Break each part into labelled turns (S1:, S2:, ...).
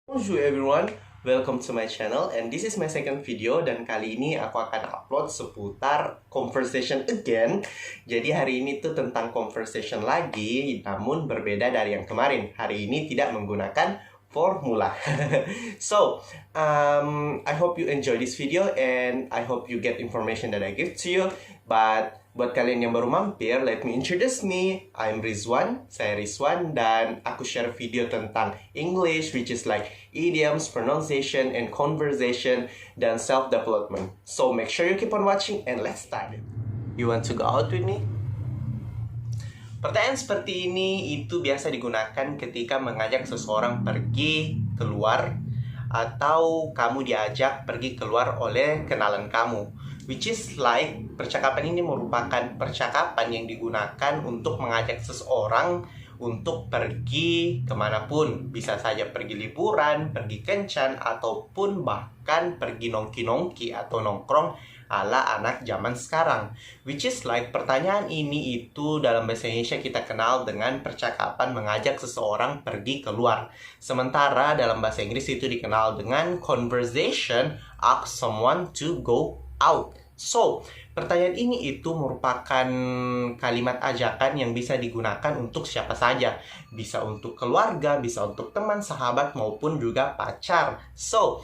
S1: Bonjour everyone, welcome to my channel and this is my second video dan kali ini aku akan upload seputar conversation again. Jadi hari ini tuh tentang conversation lagi, namun berbeda dari yang kemarin. Hari ini tidak menggunakan formula. I hope you enjoy this video and I hope you get information that I give to you. But buat kalian yang baru mampir, let me introduce me. I'm Rizwan, saya Rizwan, dan aku share video tentang English, which is like idioms, pronunciation, and conversation, dan self-development. So make sure you keep on watching and let's start it. You want to go out with me? Pertanyaan seperti ini itu biasa digunakan ketika mengajak seseorang pergi keluar atau kamu diajak pergi keluar oleh kenalan kamu. Which is like, percakapan ini merupakan percakapan yang digunakan untuk mengajak seseorang untuk pergi kemanapun. Bisa saja pergi liburan, pergi kencan, ataupun bahkan pergi nongki-nongki atau nongkrong ala anak zaman sekarang. Which is like, pertanyaan ini itu dalam bahasa Indonesia kita kenal dengan percakapan mengajak seseorang pergi keluar. Sementara dalam bahasa Inggris itu dikenal dengan conversation, ask someone to go out. So, pertanyaan ini itu merupakan kalimat ajakan yang bisa digunakan untuk siapa saja. Bisa untuk keluarga, bisa untuk teman, sahabat, maupun juga pacar. So,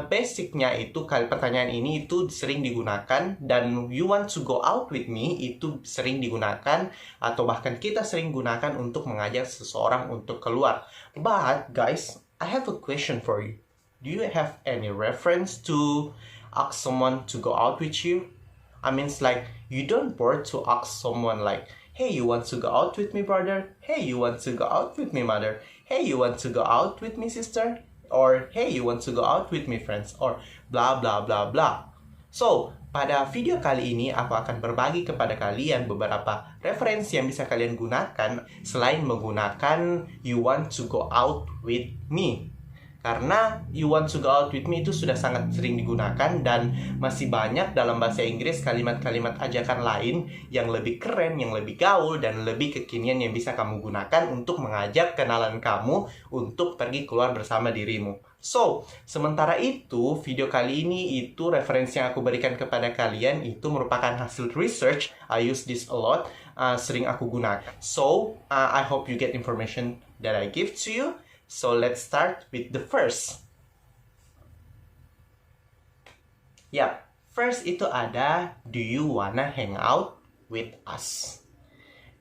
S1: basicnya itu pertanyaan ini itu sering digunakan, dan you want to go out with me itu sering digunakan, atau bahkan kita sering gunakan untuk mengajak seseorang untuk keluar. But guys, I have a question for you. Do you have any reference to ask someone to go out with you? I mean, it's like, you don't bored to ask someone like, hey, you want to go out with me, brother? Hey, you want to go out with me, mother? Hey, you want to go out with me, sister? Or, hey, you want to go out with me, friends? Or, blah, blah, blah, blah. So, pada video kali ini, aku akan berbagi kepada kalian beberapa referensi yang bisa kalian gunakan selain menggunakan you want to go out with me. Karena you want to go out with me itu sudah sangat sering digunakan, dan masih banyak dalam bahasa Inggris kalimat-kalimat ajakan lain yang lebih keren, yang lebih gaul, dan lebih kekinian yang bisa kamu gunakan untuk mengajak kenalan kamu untuk pergi keluar bersama dirimu. So, sementara itu, video kali ini itu referensi yang aku berikan kepada kalian itu merupakan hasil research. I use this a lot, sering aku gunakan. So, I hope you get information that I give to you. So let's start with the first. First itu ada, do you wanna hang out with us?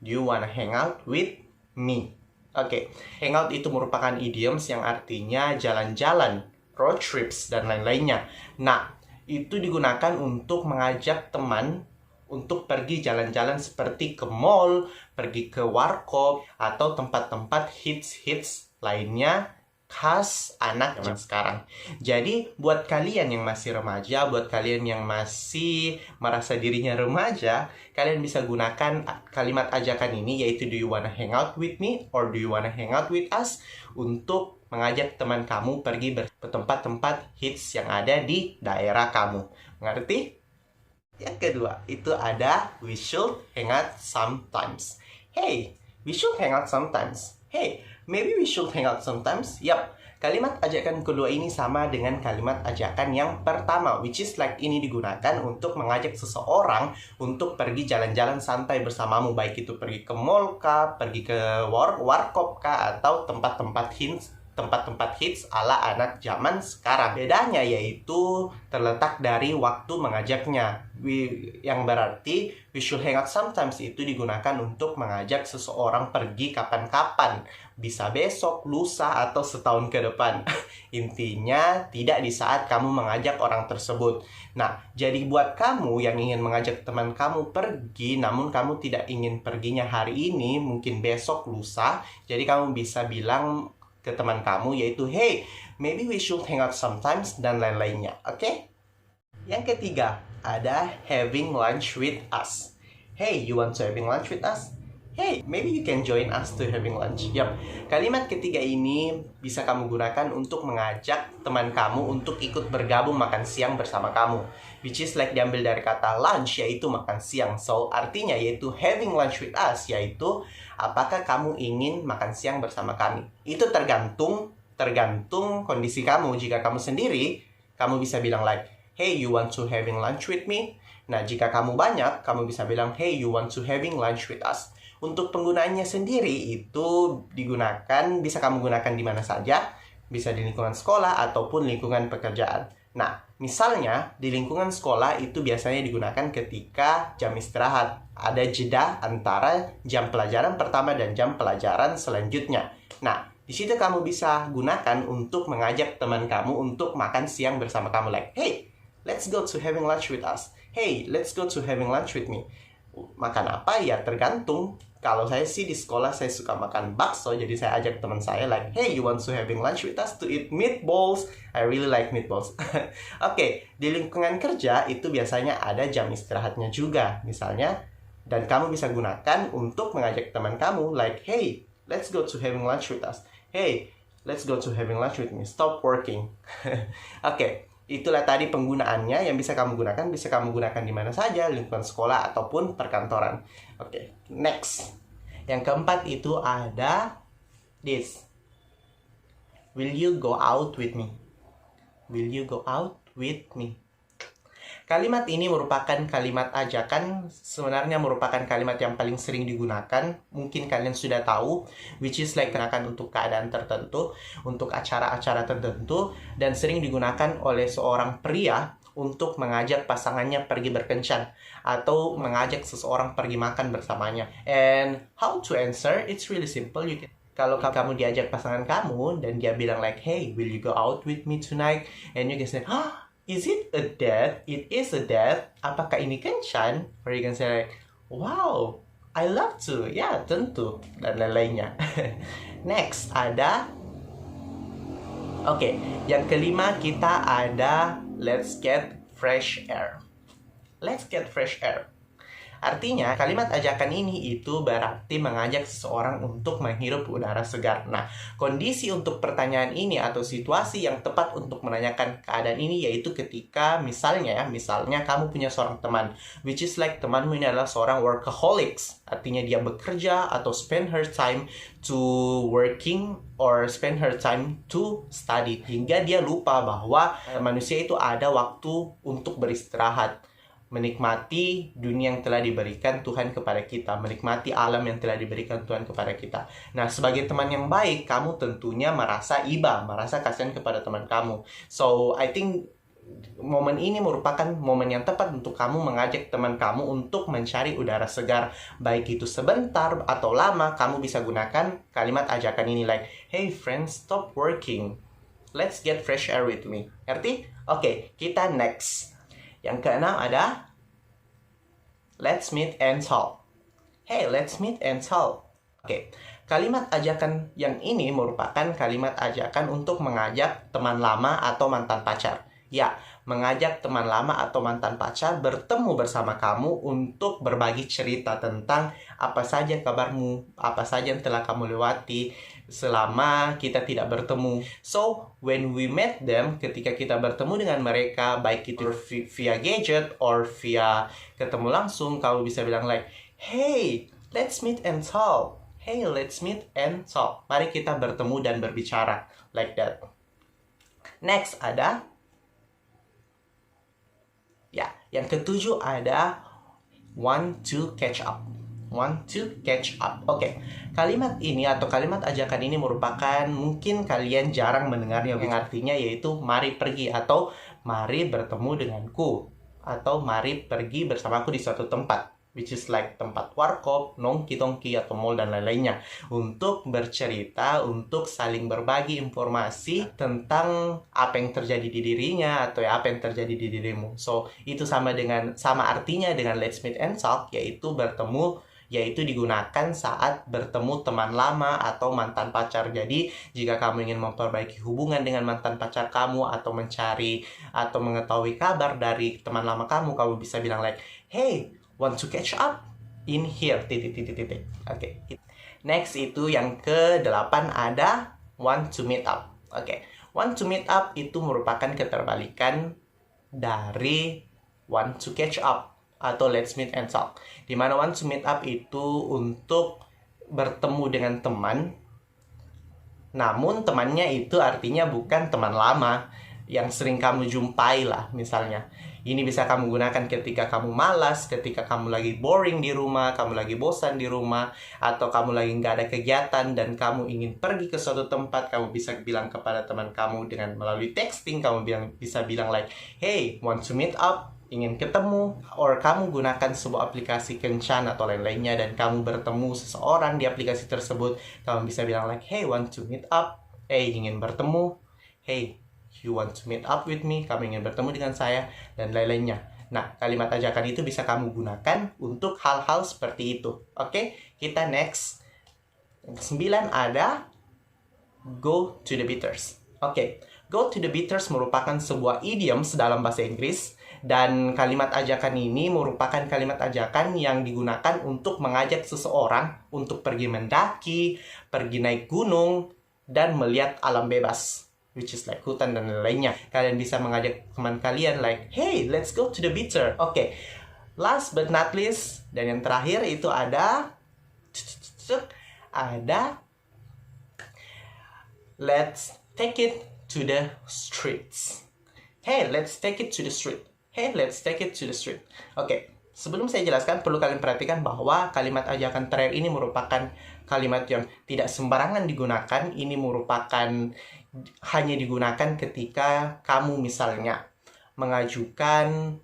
S1: Do you wanna hang out with me? Oke, hangout itu merupakan idioms yang artinya jalan-jalan, road trips, dan lain-lainnya. Nah, itu digunakan untuk mengajak teman untuk pergi jalan-jalan seperti ke mall, pergi ke warkop, atau tempat-tempat hits lainnya khas anak zaman sekarang. Jadi, buat kalian yang masih remaja, buat kalian yang masih merasa dirinya remaja, kalian bisa gunakan kalimat ajakan ini, yaitu do you wanna hang out with me or do you wanna hang out with us, untuk mengajak teman kamu pergi ke tempat-tempat hits yang ada di daerah kamu. Mengerti? Yang kedua, itu ada we should hang out sometimes. Hey, we should hang out sometimes. Hey, maybe we should hang out sometimes. Yap, kalimat ajakan kedua ini sama dengan kalimat ajakan yang pertama, which is like ini digunakan untuk mengajak seseorang untuk pergi jalan-jalan santai bersamamu, baik itu pergi ke mall kah, pergi ke warkop kah, atau tempat-tempat hits ala anak zaman sekarang. Bedanya yaitu terletak dari waktu mengajaknya. Yang berarti we should hang out sometimes itu digunakan untuk mengajak seseorang pergi kapan-kapan. Bisa besok, lusa, atau setahun ke depan. Intinya tidak di saat kamu mengajak orang tersebut. Nah, jadi buat kamu yang ingin mengajak teman kamu pergi, namun kamu tidak ingin perginya hari ini, mungkin besok, lusa, jadi kamu bisa bilang ke teman kamu, yaitu hey, maybe we should hang out sometimes, dan lain-lainnya. Oke? Yang ketiga, ada having lunch with us. Hey, you want to having lunch with us? Hey, maybe you can join us to having lunch. Yap, kalimat ketiga ini bisa kamu gunakan untuk mengajak teman kamu untuk ikut bergabung makan siang bersama kamu. Which is like diambil dari kata lunch, yaitu makan siang. So, artinya yaitu having lunch with us, yaitu apakah kamu ingin makan siang bersama kami. Itu tergantung tergantung kondisi kamu. Jika kamu sendiri, kamu bisa bilang like, hey, you want to having lunch with me? Nah, jika kamu banyak, kamu bisa bilang, hey, you want to having lunch with us? Untuk penggunaannya sendiri itu bisa kamu gunakan di mana saja, bisa di lingkungan sekolah ataupun lingkungan pekerjaan. Nah, misalnya di lingkungan sekolah itu biasanya digunakan ketika jam istirahat. Ada jeda antara jam pelajaran pertama dan jam pelajaran selanjutnya. Nah, di situ kamu bisa gunakan untuk mengajak teman kamu untuk makan siang bersama kamu. Like, hey, let's go to having lunch with us. Hey, let's go to having lunch with me. Makan apa? Ya tergantung. Kalau saya sih di sekolah saya suka makan bakso, jadi saya ajak teman saya like, hey, you want to having lunch with us to eat meatballs? I really like meatballs. Oke, di lingkungan kerja itu biasanya ada jam istirahatnya juga, misalnya, dan kamu bisa gunakan untuk mengajak teman kamu like, hey, let's go to having lunch with us. Hey, let's go to having lunch with me. Stop working. Oke. Itulah tadi penggunaannya yang bisa kamu gunakan. Bisa kamu gunakan di mana saja, lingkungan sekolah ataupun perkantoran. Oke, next. Yang keempat itu ada this. Will you go out with me? Will you go out with me? Kalimat ini merupakan kalimat ajakan, sebenarnya merupakan kalimat yang paling sering digunakan. Mungkin kalian sudah tahu, which is like kenakan untuk keadaan tertentu, untuk acara-acara tertentu, dan sering digunakan oleh seorang pria untuk mengajak pasangannya pergi berkencan, atau mengajak seseorang pergi makan bersamanya. And how to answer? It's really simple. Kalau kamu diajak pasangan kamu, dan dia bilang like, hey, will you go out with me tonight? And you can say, is it a date? It is a date. Apakah ini kencan? Or you can say like, wow, I love to. Ya, tentu. Dan lain-lainnya. Next, ada yang kelima kita ada let's get fresh air. Let's get fresh air. Artinya, kalimat ajakan ini itu berarti mengajak seseorang untuk menghirup udara segar. Nah, kondisi untuk pertanyaan ini atau situasi yang tepat untuk menanyakan keadaan ini yaitu ketika misalnya kamu punya seorang teman, which is like temanmu ini adalah seorang workaholics. Artinya dia bekerja atau spend her time to working or spend her time to study. Hingga dia lupa bahwa manusia itu ada waktu untuk beristirahat. Menikmati dunia yang telah diberikan Tuhan kepada kita, menikmati alam yang telah diberikan Tuhan kepada kita. Nah, sebagai teman yang baik, kamu tentunya merasa kasihan kepada teman kamu. So, I think momen ini merupakan momen yang tepat untuk kamu mengajak teman kamu untuk mencari udara segar. Baik itu sebentar atau lama, kamu bisa gunakan kalimat ajakan ini like, hey friends, stop working. Let's get fresh air with me. Ngerti? Oke, kita next. Yang keenam ada let's meet and talk. Hey, let's meet and talk. Oke, kalimat ajakan yang ini merupakan kalimat ajakan untuk mengajak teman lama atau mantan pacar. Ya, mengajak teman lama atau mantan pacar bertemu bersama kamu untuk berbagi cerita tentang apa saja kabarmu, apa saja yang telah kamu lewati selama kita tidak bertemu. So, when we met them, ketika kita bertemu dengan mereka, baik itu via gadget or via ketemu langsung, kamu bisa bilang like, hey, let's meet and talk. Hey, let's meet and talk. Mari kita bertemu dan berbicara. Like that. Next ada yang ketujuh ada want to catch up. Want to catch up. Oke, kalimat ini atau kalimat ajakan ini merupakan mungkin kalian jarang mendengarnya, yang artinya yaitu mari pergi atau mari bertemu denganku atau mari pergi bersamaku di suatu tempat, which is like tempat warkop, nongki-tongki atau mall dan lain-lainnya, untuk bercerita, untuk saling berbagi informasi tentang apa yang terjadi di dirinya atau apa yang terjadi di dirimu. So, itu sama artinya dengan let's meet and talk, yaitu bertemu, yaitu digunakan saat bertemu teman lama atau mantan pacar. Jadi, jika kamu ingin memperbaiki hubungan dengan mantan pacar kamu atau mencari atau mengetahui kabar dari teman lama kamu bisa bilang like, hey, want to catch up in here, Oke. Next itu yang ke-8 ada want to meet up. Oke. Want to meet up itu merupakan keterbalikan dari want to catch up atau let's meet and talk. Di mana want to meet up itu untuk bertemu dengan teman. Namun temannya itu artinya bukan teman lama yang sering kamu jumpai lah misalnya. Ini bisa kamu gunakan ketika kamu malas, ketika kamu lagi boring di rumah, kamu lagi bosan di rumah, atau kamu lagi nggak ada kegiatan dan kamu ingin pergi ke suatu tempat. Kamu bisa bilang kepada teman kamu dengan melalui texting. Kamu bisa bilang like, hey, want to meet up? Ingin ketemu, or kamu gunakan sebuah aplikasi kencan atau lain-lainnya dan kamu bertemu seseorang di aplikasi tersebut. Kamu bisa bilang like, hey, want to meet up? Hey, ingin bertemu? Hey, you want to meet up with me? Kamu ingin bertemu dengan saya? Dan lain-lainnya. Nah, kalimat ajakan itu bisa kamu gunakan untuk hal-hal seperti itu. Oke, kita next. Yang ke-9 ada go to the beaters. Oke, go to the beaters merupakan sebuah idiom dalam bahasa Inggris. Dan kalimat ajakan ini merupakan kalimat ajakan yang digunakan untuk mengajak seseorang untuk pergi mendaki, pergi naik gunung, dan melihat alam bebas, which is like hutan dan lain-lainnya. Kalian bisa mengajak teman kalian like, hey, let's go to the beater. Oke, last but not least, dan yang terakhir itu ada let's take it to the streets. Hey, let's take it to the street. Hey, let's take it to the street. Oke, sebelum saya jelaskan, perlu kalian perhatikan bahwa kalimat ajakan terakhir ini merupakan kalimat yang tidak sembarangan digunakan. Ini merupakan hanya digunakan ketika kamu misalnya mengajukan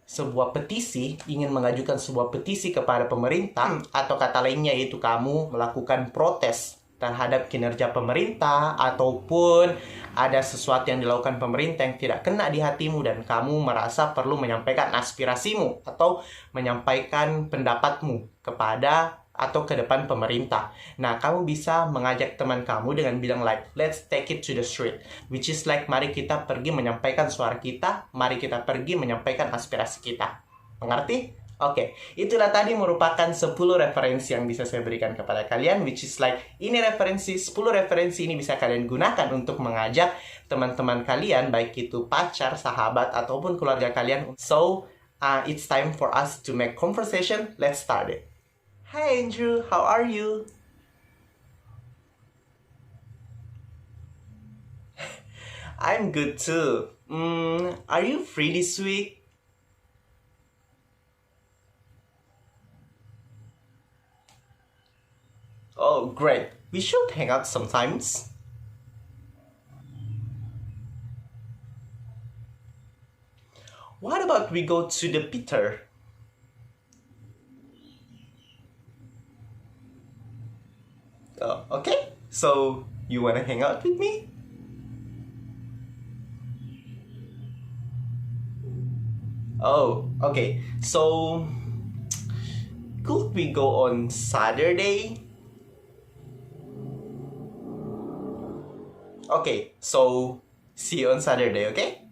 S1: sebuah petisi, ingin mengajukan sebuah petisi kepada pemerintah, atau kata lainnya yaitu kamu melakukan protes terhadap kinerja pemerintah, ataupun ada sesuatu yang dilakukan pemerintah yang tidak kena di hatimu dan kamu merasa perlu menyampaikan aspirasimu atau menyampaikan pendapatmu kepada atau ke depan pemerintah. Nah, kamu bisa mengajak teman kamu dengan bilang like, let's take it to the street, which is like, mari kita pergi menyampaikan suara kita, mari kita pergi menyampaikan aspirasi kita. Mengerti? Oke, itulah tadi merupakan 10 referensi yang bisa saya berikan kepada kalian, which is like, ini referensi, 10 referensi ini bisa kalian gunakan untuk mengajak teman-teman kalian, baik itu pacar, sahabat, ataupun keluarga kalian. So, it's time for us to make conversation. Let's start it. Hi Andrew, how are you? I'm good too. Are you free this week? Oh, great. We should hang out sometimes. What about we go to the Peter? Oh, okay. So, you wanna hang out with me? Oh, okay. So, could we go on Saturday? Okay, so see you on Saturday, okay?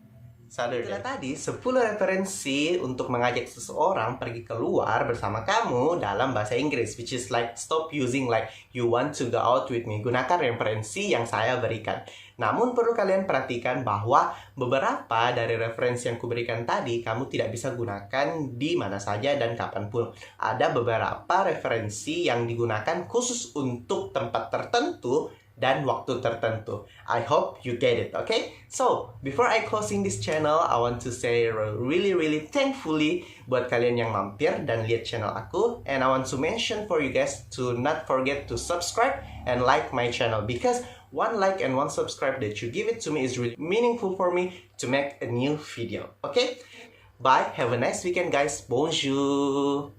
S1: Saturday. Itulah tadi 10 referensi untuk mengajak seseorang pergi keluar bersama kamu dalam bahasa Inggris, which is like, stop using like, you want to go out with me. Gunakan referensi yang saya berikan. Namun perlu kalian perhatikan bahwa beberapa dari referensi yang kuberikan tadi kamu tidak bisa gunakan di mana saja dan kapanpun. Ada beberapa referensi yang digunakan khusus untuk tempat tertentu dan waktu tertentu. I hope you get it, okay? So, before I closing this channel, I want to say really thankfully buat kalian yang mampir dan lihat channel aku. And I want to mention for you guys to not forget to subscribe and like my channel, because one like and one subscribe that you give it to me is really meaningful for me to make a new video, okay? Bye, have a nice weekend guys. Bonjour!